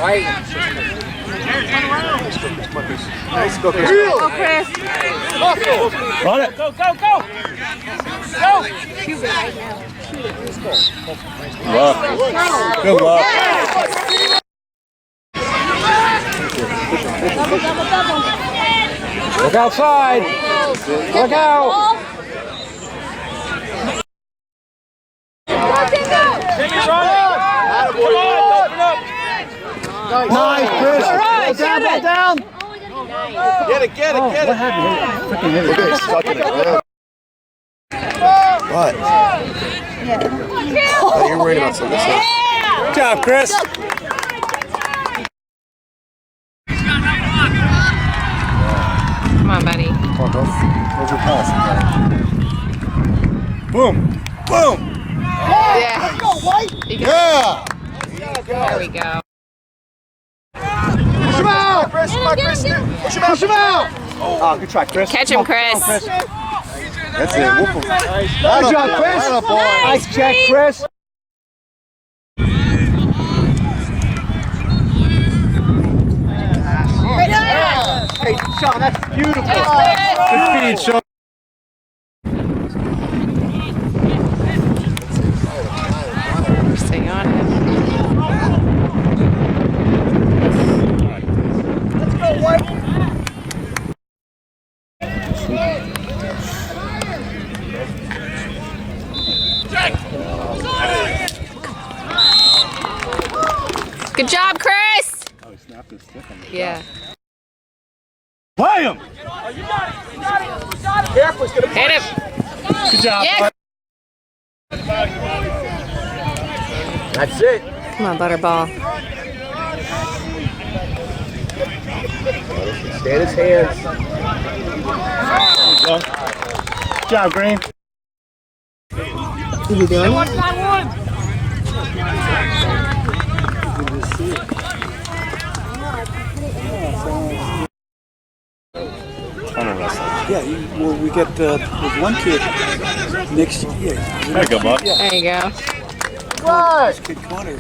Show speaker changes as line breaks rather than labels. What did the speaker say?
White. Nice go, Chris.
Go, Chris.
Run it.
Go.
Shoot it right now.
Good luck.
Double.
Look outside. Look out.
Nice, Chris. Ball down.
Get it.
What happened? Freaking hit it.
Okay, stuck in it. What? Oh, you're worried about something else.
Good job, Chris.
Come on, buddy.
Come on, bro. Where's your pass? Boom.
Yeah.
Yeah!
There we go.
Push him out! Chris, come on, Chris. Push him out!
Oh, good try, Chris.
Catch him, Chris.
That's it. Whoop him.
Good job, Chris. Nice check, Chris. Hey, Sean, that's beautiful. Good feed, Sean.
Stay on him.
Let's go, White.
Good job, Chris.
Oh, he snapped his stick on the
Yeah.
Play him.
Careful, he's gonna
Hit him.
Good job.
Yeah.
That's it.
Come on, Butterball.
Stay in his hands.
Good job, Green.
Are you doing it?
Yeah, well, we got with one kid next year.
There you go, bud.
There you go.
What?
Kid Connor.